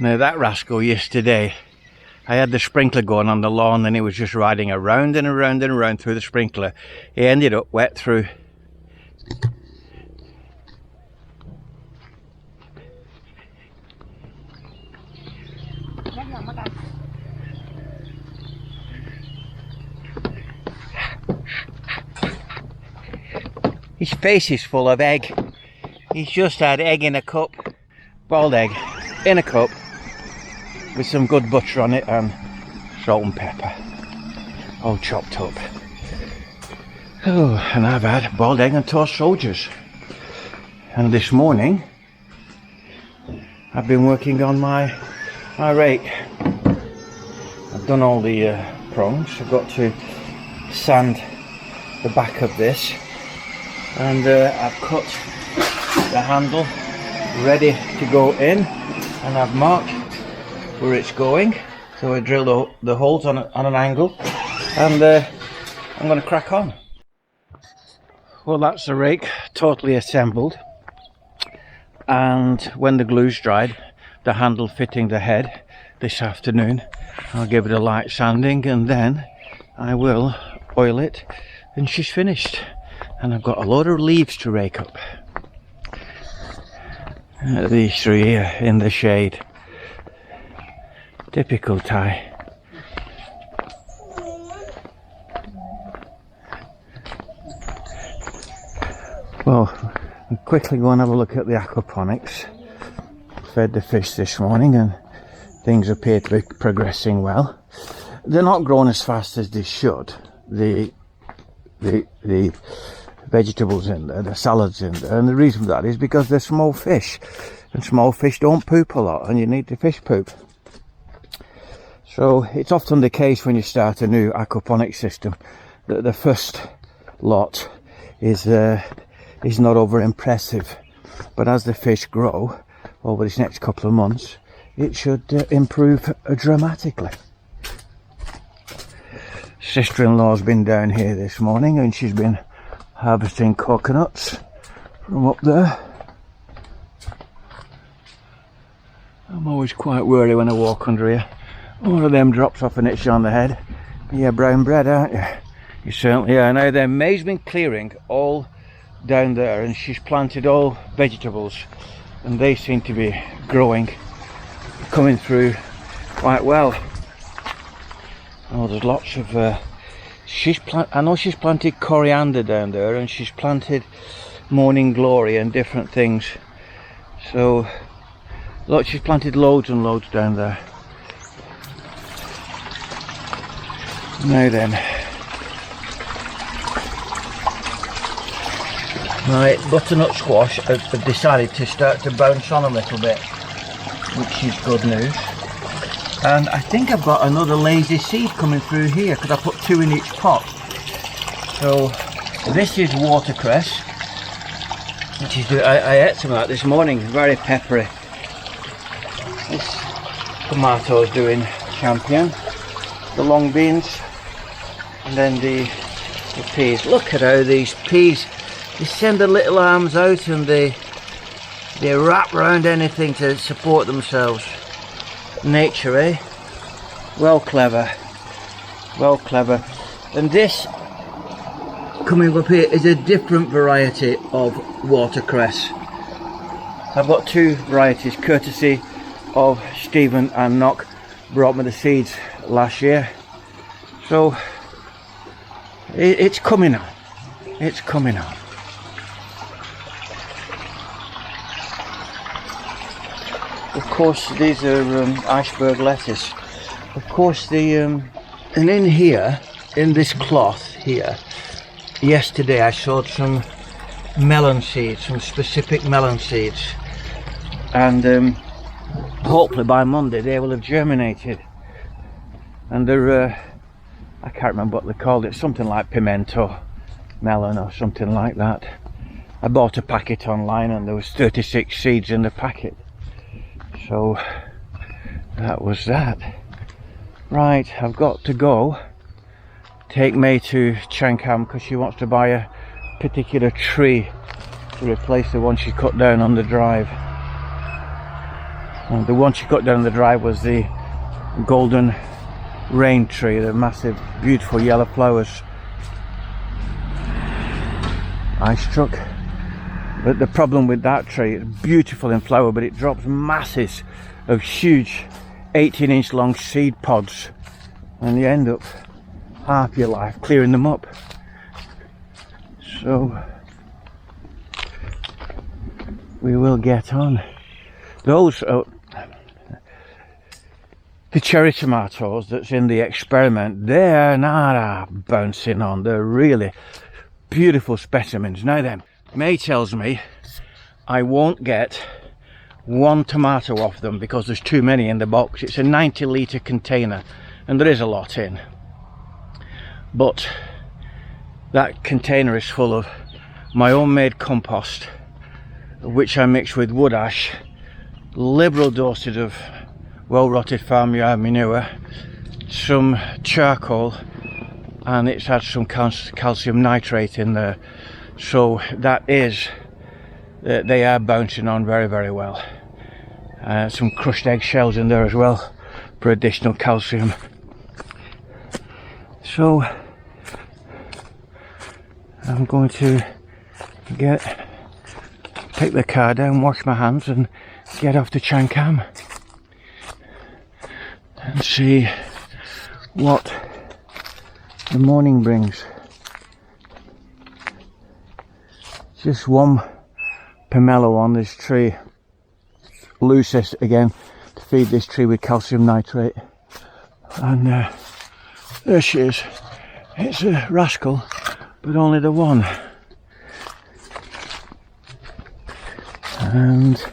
Now that rascal yesterday, I had the sprinkler going on the lawn and he was just riding around and around and around through the sprinkler. He ended up wet through. His face is full of egg. He's just had egg in a cup, boiled egg in a cup with some good butter on it and salt and pepper, all chopped up. Oh, and I've had boiled egg and toast soldiers. And this morning I've been working on my rake. I've done all the prongs. I've got to sand the back of this, and I've cut the handle ready to go in, and I've marked where it's going, so I drill the holes on an angle, and I'm going to crack on. Well, that's the rake totally assembled, and when the glue's dried, the handle fitting the head this afternoon, I'll give it a light sanding and then I will oil it and she's finished. And I've got a load of leaves to rake up. These three here in the shade. Typical Thai. Well, I'll quickly go and have a look at the aquaponics. Fed the fish this morning and things appear to be progressing well. They're not growing as fast as they should. The vegetables in there, the salads in there, and the reason for that is because they're small fish, and small fish don't poop a lot, and you need the fish poop. So it's often the case when you start a new aquaponics system that the first lot is not over impressive, but as the fish grow over this next couple of months, it should improve dramatically. Sister-in-law's been down here this morning and she's been harvesting coconuts from up there. I'm always quite worried when I walk under here. One of them drops off and hits you on the head. You're brown bread, aren't you? You certainly are. Now then, May's been clearing all down there and she's planted all vegetables and they seem to be growing, coming through quite well. Oh, there's lots of I know she's planted coriander down there and she's planted morning glory and different things. So look, she's planted loads and loads down there. Now then, my butternut squash have decided to start to bounce on a little bit, which is good news. And I think I've got another lazy seed coming through here because I put two in each pot. So this is watercress, which is I ate some of that this morning, very peppery. This tomato's doing champion, the long beans, and then the peas. Look at how these peas, they send their little arms out and they wrap around anything to support themselves. Nature, eh? Well clever, well clever. And this coming up here is a different variety of watercress. I've got two varieties courtesy of Stephen and Nock, brought me the seeds last year. So it's coming on, it's coming on. Of course, these are iceberg lettuce. Of course, and in here, in this cloth here, yesterday I sowed some melon seeds, some specific melon seeds, and hopefully by Monday they will have germinated. And they're, I can't remember what they called it, something like pimento melon or something like that. I bought a packet online and there was 36 seeds in the packet. So that was that. Right, I've got to go take May to Chankam because she wants to buy a particular tree to replace the one she cut down on the drive. And the one she cut down the drive was the golden rain tree, the massive beautiful yellow flowers I struck. But the problem with that tree, it's beautiful in flower, but it drops masses of huge 18-inch long seed pods, and you end up half your life clearing them up. So we will get on. Those are the cherry tomatoes that's in the experiment. They're not bouncing on. They're really beautiful specimens. Now then, May tells me I won't get one tomato off them because there's too many in the box. It's a 90-litre container and there is a lot in, but that container is full of my own made compost, which I mix with wood ash, liberal dosage of well rotted farmyard manure, some charcoal, and it's had some calcium nitrate in there. So that is, they are bouncing on very, very well. Some crushed eggshells in there as well for additional calcium. So I'm going to take the car down, wash my hands and get off to Chankam and see what the morning brings. Just one pomelo on this tree. Lucis again to feed this tree with calcium nitrate. And there she is. It's a rascal, but only the one. And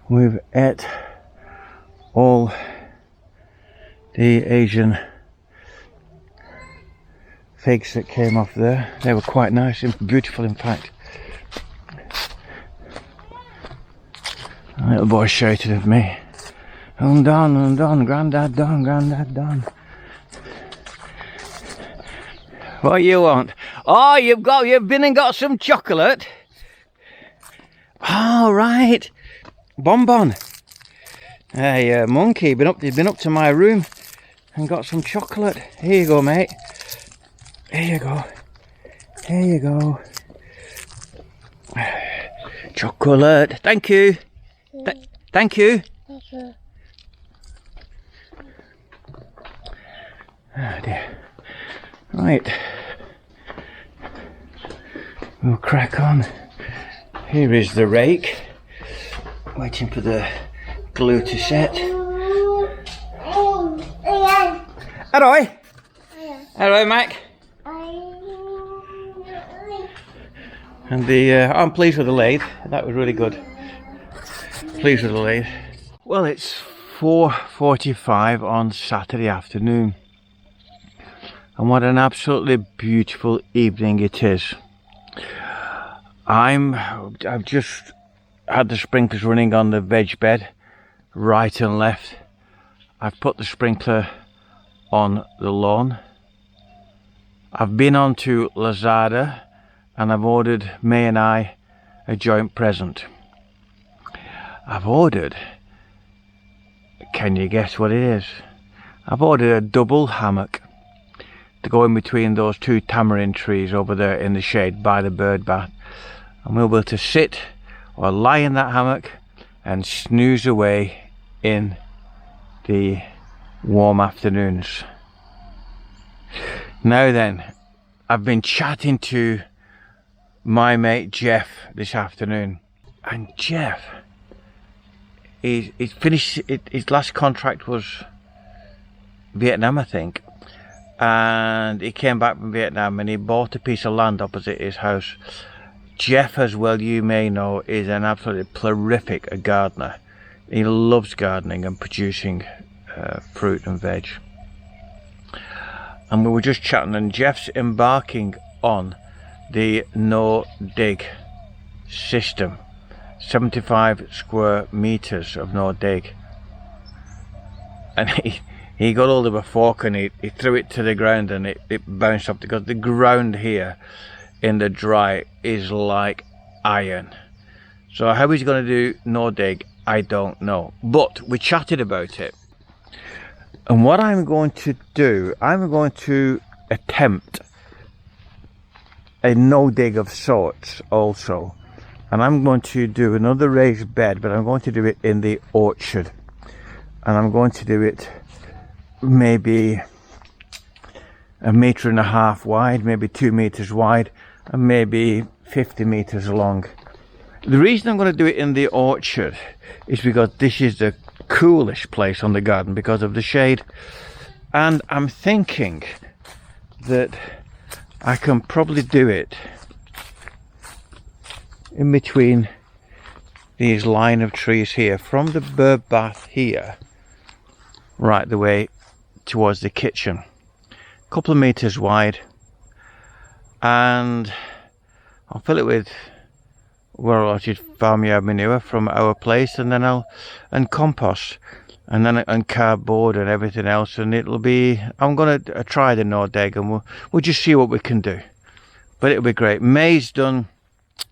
we've ate all the Asian figs that came off there. They were quite nice and beautiful, in fact. The little boy shouted at me, undone, Grandad done, Grandad done. What you want? Oh, you've been and got some chocolate. All right, Bonbon. Hey, monkey, you've been up to my room and got some chocolate. Here you go, mate. Here you go. Here you go. Chocolate. Thank you. Thank you. Oh dear. Right. We'll crack on. Here is the rake. Waiting for the glue to set. Hello. Hello, Mac. And I'm pleased with the lathe. That was really good. Pleased with the lathe. Well, it's 4:45 on Saturday afternoon, and what an absolutely beautiful evening it is. I've just had the sprinklers running on the veg bed, right and left. I've put the sprinkler on the lawn. I've been on to Lazada and I've ordered May and I a joint present. I've ordered, can you guess what it is? I've ordered a double hammock to go in between those two tamarind trees over there in the shade by the bird bath, and we'll be able to sit or lie in that hammock and snooze away in the warm afternoons. Now then, I've been chatting to my mate Jeff this afternoon, and Jeff, he's finished, his last contract was Vietnam, I think, and he came back from Vietnam and he bought a piece of land opposite his house. Jeff, as well you may know, is an absolutely prolific gardener. He loves gardening and producing fruit and veg. And we were just chatting, and Jeff's embarking on the no-dig system. 75 square meters of no-dig. And he got hold of a fork and he threw it to the ground, and it bounced up, because the ground here in the dry is like iron. So how he's going to do no dig, I don't know. But we chatted about it. And what I'm going to do, I'm going to attempt a no dig of sorts also. And I'm going to do another raised bed, but I'm going to do it in the orchard. And I'm going to do it maybe 1.5 meters wide, maybe 2 meters wide, and maybe 50 meters long. The reason I'm going to do it in the orchard is because this is the coolest place on the garden because of the shade. And I'm thinking that I can probably do it in between these line of trees here, from the bird bath here right the way towards the kitchen. A couple of meters wide, and I'll fill it with Rural Orchard farmyard manure from our place, and then and compost, and then and cardboard and everything else, and it'll be, I'm gonna try the no dig, and we'll just see what we can do. But it'll be great. May's done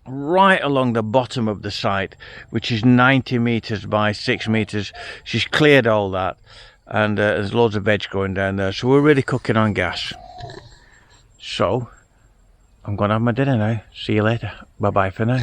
right along the bottom of the site, which is 90 meters by 6 meters. She's cleared all that, and there's loads of veg going down there, so we're really cooking on gas. So I'm gonna have my dinner now. See you later. Bye bye for now.